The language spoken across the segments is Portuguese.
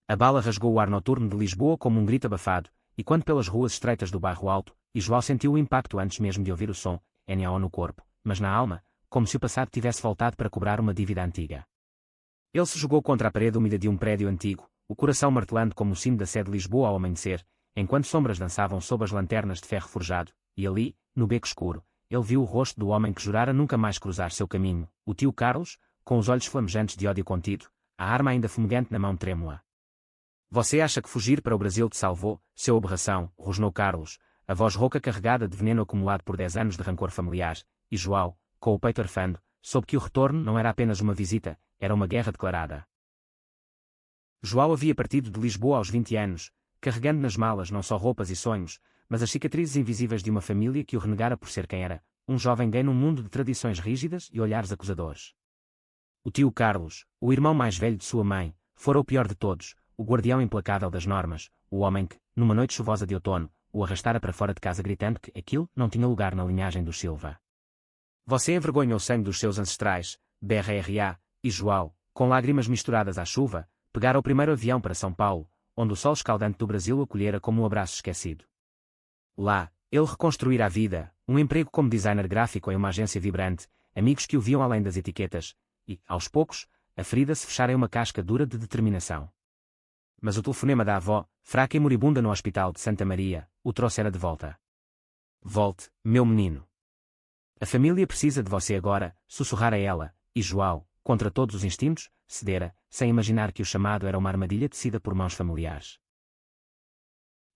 A bala rasgou o ar noturno de Lisboa como um grito abafado, e quando pelas ruas estreitas do bairro Alto, e João sentiu o impacto antes mesmo de ouvir o som, NO no corpo, mas na alma, como se o passado tivesse voltado para cobrar uma dívida antiga. Ele se jogou contra a parede úmida de um prédio antigo, o coração martelando como o sino da sé de Lisboa ao amanhecer, enquanto sombras dançavam sob as lanternas de ferro forjado, e ali, no beco escuro, ele viu o rosto do homem que jurara nunca mais cruzar seu caminho, o tio Carlos, com os olhos flamejantes de ódio contido, a arma ainda fumegante na mão trêmula. Você acha que fugir para o Brasil te salvou, seu aberração, rosnou Carlos, a voz rouca carregada de veneno acumulado por 10 anos de rancor familiar, e João, com o peito arfando, soube que o retorno não era apenas uma visita, era uma guerra declarada. João havia partido de Lisboa aos 20 anos, carregando nas malas não só roupas e sonhos, mas as cicatrizes invisíveis de uma família que o renegara por ser quem era, um jovem gay num mundo de tradições rígidas e olhares acusadores. O tio Carlos, o irmão mais velho de sua mãe, fora o pior de todos, o guardião implacável das normas, o homem que, numa noite chuvosa de outono, o arrastara para fora de casa gritando que aquilo não tinha lugar na linhagem dos Silva. Você envergonha o sangue dos seus ancestrais, BRRA, e João, com lágrimas misturadas à chuva, pegara o primeiro avião para São Paulo, onde o sol escaldante do Brasil o acolhera como um abraço esquecido. Lá, ele reconstruíra a vida, um emprego como designer gráfico em uma agência vibrante, amigos que o viam além das etiquetas, e, aos poucos, a ferida se fechara em uma casca dura de determinação. Mas o telefonema da avó, fraca e moribunda no hospital de Santa Maria, o trouxera de volta. Volte, meu menino. A família precisa de você agora, sussurrara ela, e João, contra todos os instintos, cedera, sem imaginar que o chamado era uma armadilha tecida por mãos familiares.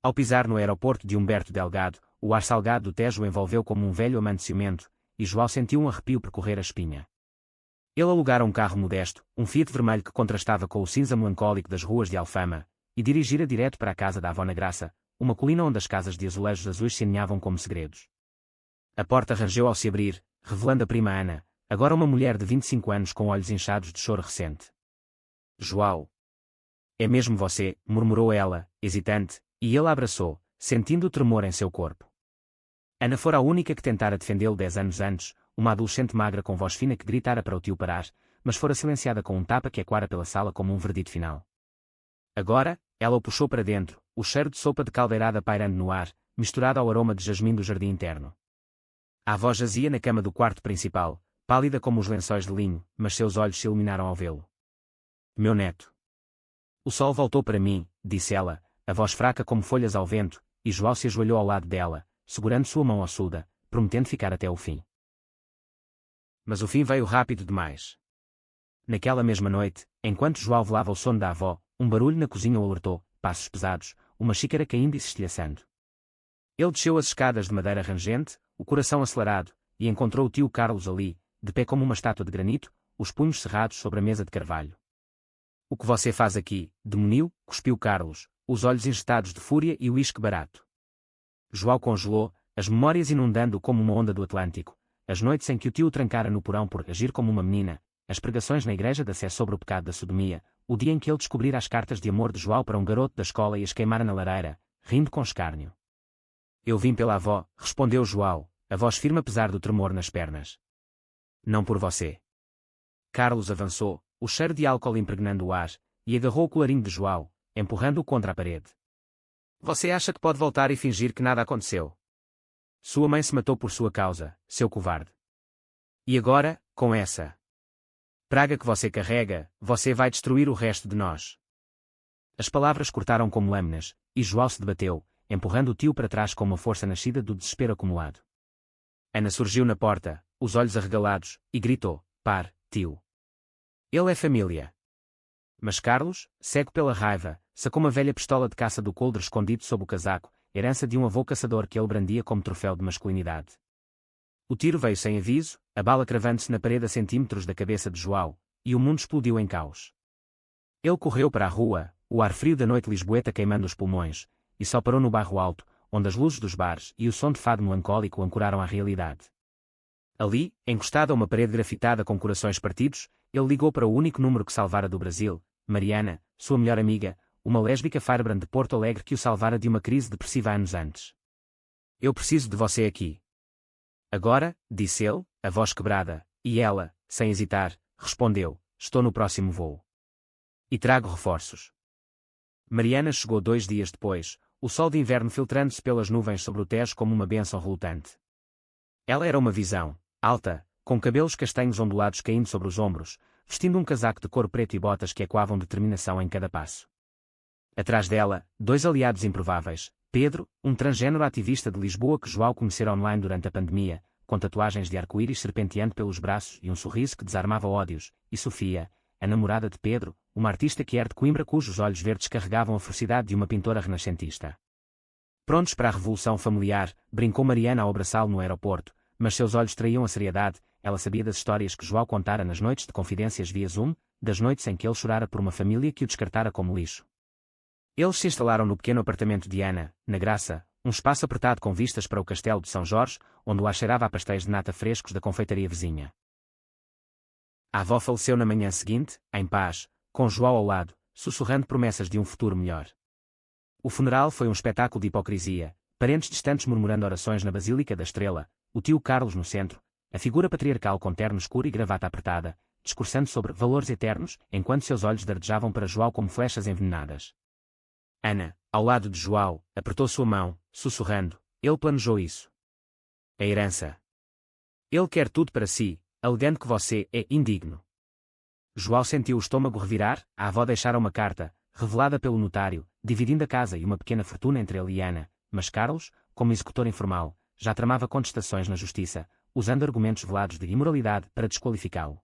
Ao pisar no aeroporto de Humberto Delgado, o ar salgado do Tejo o envolveu como um velho amante ciumento, e João sentiu um arrepio percorrer a espinha. Ele alugara um carro modesto, um Fiat vermelho que contrastava com o cinza melancólico das ruas de Alfama, e dirigira direto para a casa da avó na Graça, uma colina onde as casas de azulejos azuis se aninhavam como segredos. A porta rangeu ao se abrir, revelando a prima Ana, agora uma mulher de 25 anos com olhos inchados de choro recente. João. É mesmo você, murmurou ela, hesitante, e ele a abraçou, sentindo o tremor em seu corpo. Ana fora a única que tentara defendê-lo 10 anos antes, uma adolescente magra com voz fina que gritara para o tio parar, mas fora silenciada com um tapa que ecoara pela sala como um verdito final. Agora, ela o puxou para dentro, o cheiro de sopa de caldeirada pairando no ar, misturado ao aroma de jasmim do jardim interno. A avó jazia na cama do quarto principal, pálida como os lençóis de linho, mas seus olhos se iluminaram ao vê-lo. Meu neto. O sol voltou para mim, disse ela, a voz fraca como folhas ao vento, e João se ajoelhou ao lado dela, segurando sua mão ossuda, prometendo ficar até o fim. Mas o fim veio rápido demais. Naquela mesma noite, enquanto João velava o sono da avó, um barulho na cozinha o alertou, passos pesados, uma xícara caindo e se estilhaçando. Ele desceu as escadas de madeira rangente, o coração acelerado, e encontrou o tio Carlos ali, de pé como uma estátua de granito, os punhos cerrados sobre a mesa de carvalho. O que você faz aqui, demônio? Cuspiu Carlos, os olhos injetados de fúria e uísque barato. João congelou, as memórias inundando-o como uma onda do Atlântico, as noites em que o tio o trancara no porão por agir como uma menina, as pregações na igreja da Sé sobre o pecado da sodomia, o dia em que ele descobrira as cartas de amor de João para um garoto da escola e as queimara na lareira, rindo com escárnio. Eu vim pela avó, respondeu João, a voz firme apesar do tremor nas pernas. Não por você. Carlos avançou, o cheiro de álcool impregnando o ar, e agarrou o colarinho de João, empurrando-o contra a parede. Você acha que pode voltar e fingir que nada aconteceu? Sua mãe se matou por sua causa, seu covarde. E agora, com essa praga que você carrega, você vai destruir o resto de nós. As palavras cortaram como lâminas, e João se debateu, empurrando o tio para trás com uma força nascida do desespero acumulado. Ana surgiu na porta, os olhos arregalados, e gritou, par, tio. Ele é família. Mas Carlos, cego pela raiva, sacou uma velha pistola de caça do coldre escondido sob o casaco, herança de um avô caçador que ele brandia como troféu de masculinidade. O tiro veio sem aviso, a bala cravando-se na parede a centímetros da cabeça de João, e o mundo explodiu em caos. Ele correu para a rua, o ar frio da noite lisboeta queimando os pulmões, e só parou no bairro Alto, onde as luzes dos bares e o som de fado melancólico o ancoraram à realidade. Ali, encostado a uma parede grafitada com corações partidos, ele ligou para o único número que salvara do Brasil, Mariana, sua melhor amiga, uma lésbica firebrand de Porto Alegre que o salvara de uma crise depressiva anos antes. Eu preciso de você aqui. Agora, disse ele, a voz quebrada, e ela, sem hesitar, respondeu, estou no próximo voo. E trago reforços. Mariana chegou 2 dias depois, o sol de inverno filtrando-se pelas nuvens sobre o Tejo como uma bênção relutante. Ela era uma visão, alta, com cabelos castanhos ondulados caindo sobre os ombros, vestindo um casaco de couro preto e botas que ecoavam determinação em cada passo. Atrás dela, 2 aliados improváveis, Pedro, um transgênero ativista de Lisboa que João conhecera online durante a pandemia, com tatuagens de arco-íris serpenteando pelos braços e um sorriso que desarmava ódios, e Sofia, a namorada de Pedro, uma artista que era de Coimbra cujos olhos verdes carregavam a ferocidade de uma pintora renascentista. Prontos para a revolução familiar, brincou Mariana ao abraçá-lo no aeroporto, mas seus olhos traíam a seriedade. Ela sabia das histórias que João contara nas noites de confidências via Zoom, das noites em que ele chorara por uma família que o descartara como lixo. Eles se instalaram no pequeno apartamento de Ana, na Graça, um espaço apertado com vistas para o castelo de São Jorge, onde o ar cheirava a pastéis de nata frescos da confeitaria vizinha. A avó faleceu na manhã seguinte, em paz, com João ao lado, sussurrando promessas de um futuro melhor. O funeral foi um espetáculo de hipocrisia, parentes distantes murmurando orações na Basílica da Estrela, o tio Carlos no centro, a figura patriarcal com terno escuro e gravata apertada, discursando sobre valores eternos, enquanto seus olhos dardejavam para João como flechas envenenadas. Ana, ao lado de João, apertou sua mão, sussurrando, ele planejou isso. A herança. Ele quer tudo para si, alegando que você é indigno. João sentiu o estômago revirar. A avó deixara uma carta, revelada pelo notário, dividindo a casa e uma pequena fortuna entre ele e Ana, mas Carlos, como executor informal, já tramava contestações na justiça, usando argumentos velados de imoralidade para desqualificá-lo.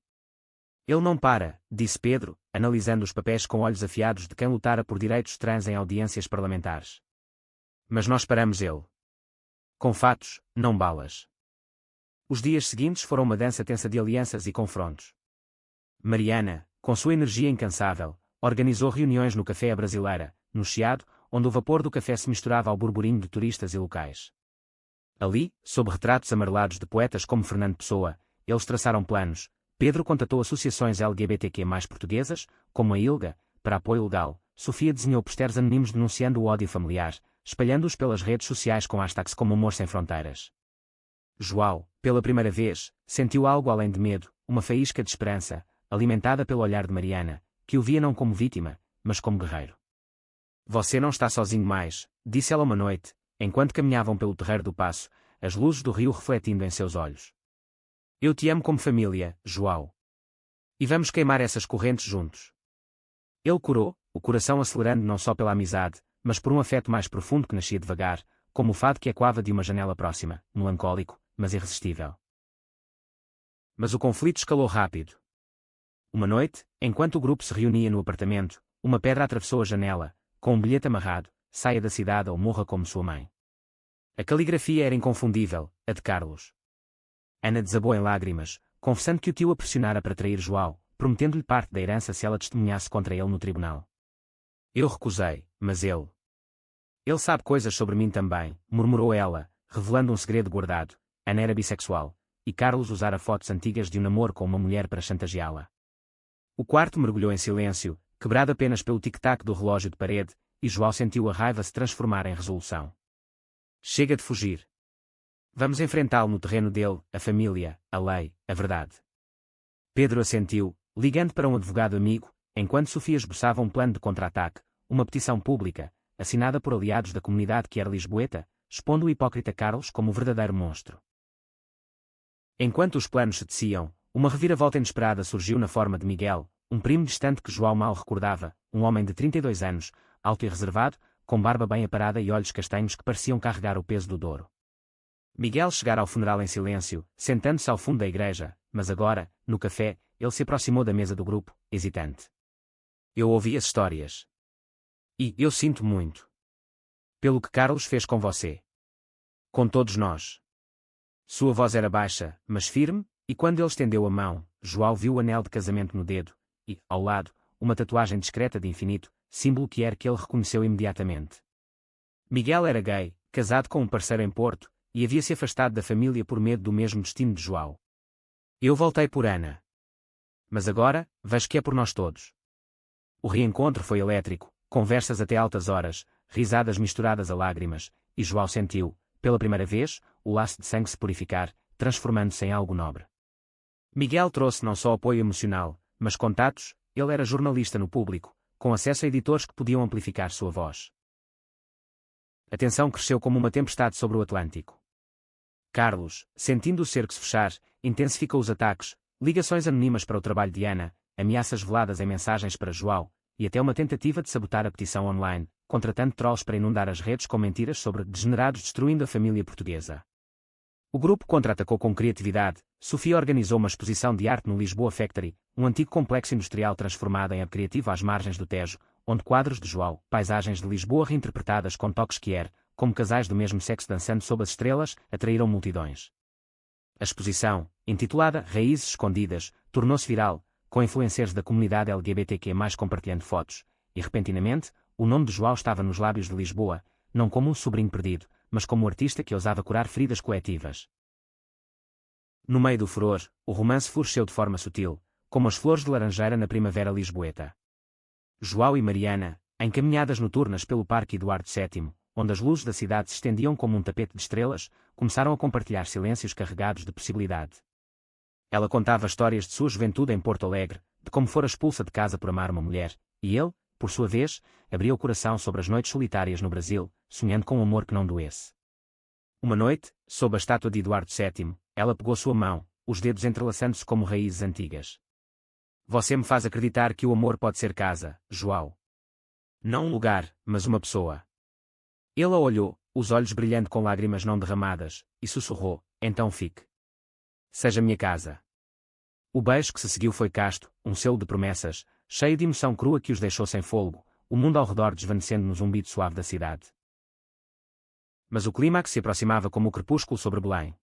Ele não para, disse Pedro, analisando os papéis com olhos afiados de quem lutara por direitos trans em audiências parlamentares. Mas nós paramos ele. Com fatos, não balas. Os dias seguintes foram uma dança tensa de alianças e confrontos. Mariana, com sua energia incansável, organizou reuniões no Café à Brasileira, no Chiado, onde o vapor do café se misturava ao burburinho de turistas e locais. Ali, sob retratos amarelados de poetas como Fernando Pessoa, eles traçaram planos. Pedro contatou associações LGBTQ+ portuguesas, como a ILGA, para apoio legal. Sofia desenhou posters anónimos denunciando o ódio familiar, espalhando-os pelas redes sociais com hashtags como Amor Sem Fronteiras. João, pela primeira vez, sentiu algo além de medo, uma faísca de esperança, alimentada pelo olhar de Mariana, que o via não como vítima, mas como guerreiro. Você não está sozinho mais, disse ela uma noite, enquanto caminhavam pelo terreiro do Paço, as luzes do rio refletindo em seus olhos. Eu te amo como família, João. E vamos queimar essas correntes juntos. Ele corou, o coração acelerando não só pela amizade, mas por um afeto mais profundo que nascia devagar, como o fado que ecoava de uma janela próxima, melancólico, mas irresistível. Mas o conflito escalou rápido. Uma noite, enquanto o grupo se reunia no apartamento, uma pedra atravessou a janela, com um bilhete amarrado, saia da cidade ou morra como sua mãe. A caligrafia era inconfundível, a de Carlos. Ana desabou em lágrimas, confessando que o tio a pressionara para trair João, prometendo-lhe parte da herança se ela testemunhasse contra ele no tribunal. Eu recusei, mas ele... Ele sabe coisas sobre mim também, murmurou ela, revelando um segredo guardado. Ana era bissexual, e Carlos usara fotos antigas de um namoro com uma mulher para chantageá-la. O quarto mergulhou em silêncio, quebrado apenas pelo tic-tac do relógio de parede, e João sentiu a raiva se transformar em resolução. Chega de fugir. Vamos enfrentá-lo no terreno dele, a família, a lei, a verdade. Pedro assentiu, ligando para um advogado amigo, enquanto Sofia esboçava um plano de contra-ataque, uma petição pública, assinada por aliados da comunidade que era lisboeta, expondo o hipócrita Carlos como o verdadeiro monstro. Enquanto os planos se teciam, uma reviravolta inesperada surgiu na forma de Miguel, um primo distante que João mal recordava, um homem de 32 anos, alto e reservado, com barba bem aparada e olhos castanhos que pareciam carregar o peso do Douro. Miguel chegara ao funeral em silêncio, sentando-se ao fundo da igreja, mas agora, no café, ele se aproximou da mesa do grupo, hesitante. Eu ouvi as histórias. E eu sinto muito. Pelo que Carlos fez com você. Com todos nós. Sua voz era baixa, mas firme, e quando ele estendeu a mão, João viu o anel de casamento no dedo, e, ao lado, uma tatuagem discreta de infinito, símbolo que era que ele reconheceu imediatamente. Miguel era gay, casado com um parceiro em Porto, e havia-se afastado da família por medo do mesmo destino de João. Eu voltei por Ana. Mas agora, vejo que é por nós todos. O reencontro foi elétrico, conversas até altas horas, risadas misturadas a lágrimas, e João sentiu, pela primeira vez, o laço de sangue se purificar, transformando-se em algo nobre. Miguel trouxe não só apoio emocional, mas contatos. Ele era jornalista no Público, com acesso a editores que podiam amplificar sua voz. A tensão cresceu como uma tempestade sobre o Atlântico. Carlos, sentindo o cerco se fechar, intensificou os ataques, ligações anônimas para o trabalho de Ana, ameaças veladas em mensagens para João, e até uma tentativa de sabotar a petição online, contratando trolls para inundar as redes com mentiras sobre degenerados destruindo a família portuguesa. O grupo contra-atacou com criatividade. Sofia organizou uma exposição de arte no Lisboa Factory, um antigo complexo industrial transformado em hub criativo às margens do Tejo, onde quadros de João, paisagens de Lisboa reinterpretadas com toques Kier, como casais do mesmo sexo dançando sob as estrelas, atraíram multidões. A exposição, intitulada Raízes Escondidas, tornou-se viral, com influencers da comunidade LGBTQ+ compartilhando fotos, e repentinamente, o nome de João estava nos lábios de Lisboa, não como um sobrinho perdido, mas como o artista que ousava curar feridas coletivas. No meio do furor, o romance floresceu de forma sutil, como as flores de laranjeira na primavera lisboeta. João e Mariana, em caminhadas noturnas pelo Parque Eduardo VII, onde as luzes da cidade se estendiam como um tapete de estrelas, começaram a compartilhar silêncios carregados de possibilidade. Ela contava histórias de sua juventude em Porto Alegre, de como fora expulsa de casa por amar uma mulher, e ele, por sua vez, abria o coração sobre as noites solitárias no Brasil, sonhando com um amor que não doesse. Uma noite, sob a estátua de Eduardo VII, ela pegou sua mão, os dedos entrelaçando-se como raízes antigas. Você me faz acreditar que o amor pode ser casa, João. Não um lugar, mas uma pessoa. Ele a olhou, os olhos brilhando com lágrimas não derramadas, e sussurrou, então fique. Seja minha casa. O beijo que se seguiu foi casto, um selo de promessas, cheio de emoção crua que os deixou sem fôlego, o mundo ao redor desvanecendo no zumbido suave da cidade. Mas o clímax se aproximava como o crepúsculo sobre Belém.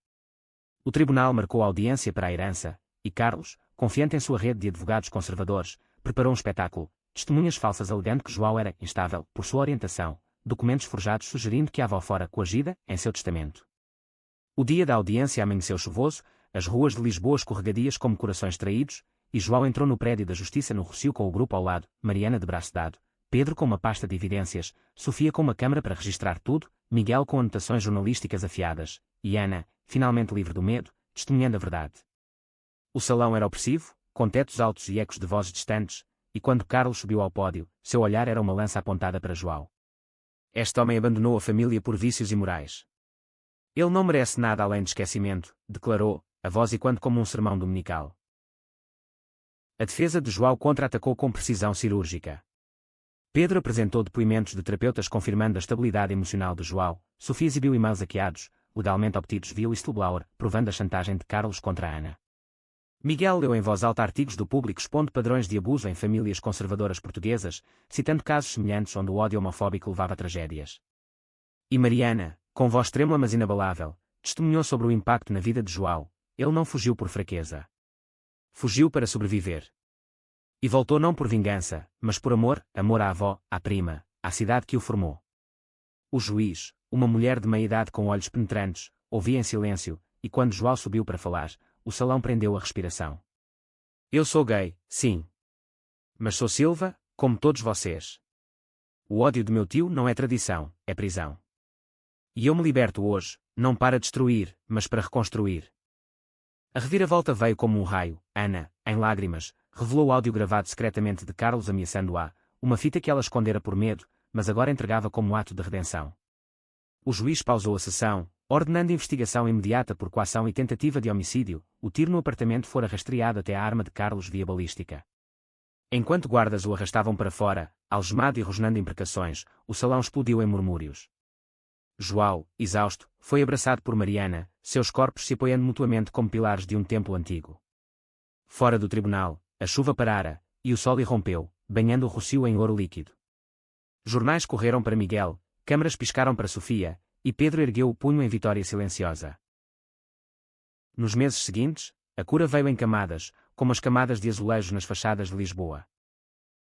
O tribunal marcou a audiência para a herança, e Carlos, confiante em sua rede de advogados conservadores, preparou um espetáculo, testemunhas falsas alegando que João era instável por sua orientação, documentos forjados sugerindo que a avó fora coagida em seu testamento. O dia da audiência amanheceu chuvoso, as ruas de Lisboa escorregadias como corações traídos, e João entrou no prédio da Justiça no Rossio com o grupo ao lado, Mariana de braço dado, Pedro com uma pasta de evidências, Sofia com uma câmara para registrar tudo, Miguel com anotações jornalísticas afiadas, e Ana, finalmente livre do medo, testemunhando a verdade. O salão era opressivo, com tetos altos e ecos de vozes distantes, e quando Carlos subiu ao pódio, seu olhar era uma lança apontada para João. Este homem abandonou a família por vícios imorais. Ele não merece nada além de esquecimento, declarou, a voz ecoando como um sermão dominical. A defesa de João contra-atacou com precisão cirúrgica. Pedro apresentou depoimentos de terapeutas confirmando a estabilidade emocional de João, Sofia exibiu e-mails hackeados, legalmente obtidos via whistleblower, provando a chantagem de Carlos contra Ana. Miguel leu em voz alta artigos do público expondo padrões de abuso em famílias conservadoras portuguesas, citando casos semelhantes onde o ódio homofóbico levava a tragédias. E Mariana, com voz trêmula mas inabalável, testemunhou sobre o impacto na vida de João. Ele não fugiu por fraqueza. Fugiu para sobreviver. E voltou não por vingança, mas por amor, amor à avó, à prima, à cidade que o formou. O juiz, uma mulher de meia-idade com olhos penetrantes, ouvia em silêncio, e quando João subiu para falar, o salão prendeu a respiração. Eu sou gay, sim. Mas sou Silva, como todos vocês. O ódio do meu tio não é tradição, é prisão. E eu me liberto hoje, não para destruir, mas para reconstruir. A reviravolta veio como um raio. Ana, em lágrimas, revelou o áudio gravado secretamente de Carlos ameaçando-a, uma fita que ela escondera por medo, mas agora entregava como ato de redenção. O juiz pausou a sessão, ordenando investigação imediata por coação e tentativa de homicídio. O tiro no apartamento fora rastreado até a arma de Carlos via balística. Enquanto guardas o arrastavam para fora, algemado e rosnando imprecações, o salão explodiu em murmúrios. João, exausto, foi abraçado por Mariana, seus corpos se apoiando mutuamente como pilares de um templo antigo. Fora do tribunal, a chuva parara, e o sol irrompeu, banhando o Rossio em ouro líquido. Jornais correram para Miguel, câmaras piscaram para Sofia, e Pedro ergueu o punho em vitória silenciosa. Nos meses seguintes, a cura veio em camadas, como as camadas de azulejos nas fachadas de Lisboa.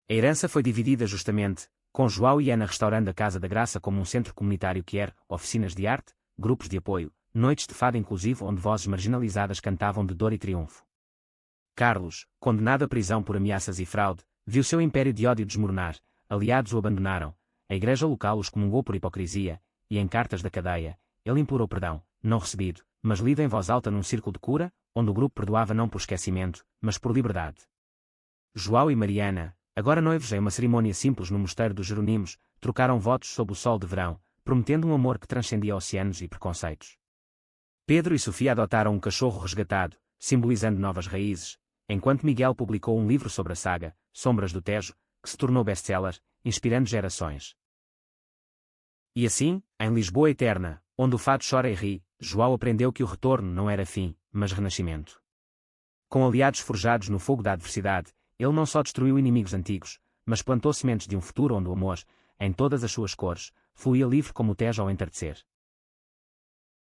A herança foi dividida justamente, com João e Ana restaurando a Casa da Graça como um centro comunitário que era, oficinas de arte, grupos de apoio, noites de fado inclusivo onde vozes marginalizadas cantavam de dor e triunfo. Carlos, condenado à prisão por ameaças e fraude, viu seu império de ódio desmoronar, aliados o abandonaram, a igreja local os comungou por hipocrisia, e em cartas da cadeia, ele implorou perdão, não recebido, mas lido em voz alta num círculo de cura, onde o grupo perdoava não por esquecimento, mas por liberdade. João e Mariana, Agora noivos em uma cerimônia simples no mosteiro dos Jeronimos, trocaram votos sob o sol de verão, prometendo um amor que transcendia oceanos e preconceitos. Pedro e Sofia adotaram um cachorro resgatado, simbolizando novas raízes, enquanto Miguel publicou um livro sobre a saga, Sombras do Tejo, que se tornou best-seller, inspirando gerações. E assim, em Lisboa Eterna, onde o fado chora e ri, João aprendeu que o retorno não era fim, mas renascimento. Com aliados forjados no fogo da adversidade, ele não só destruiu inimigos antigos, mas plantou sementes de um futuro onde o amor, em todas as suas cores, fluía livre como o Tejo ao entardecer.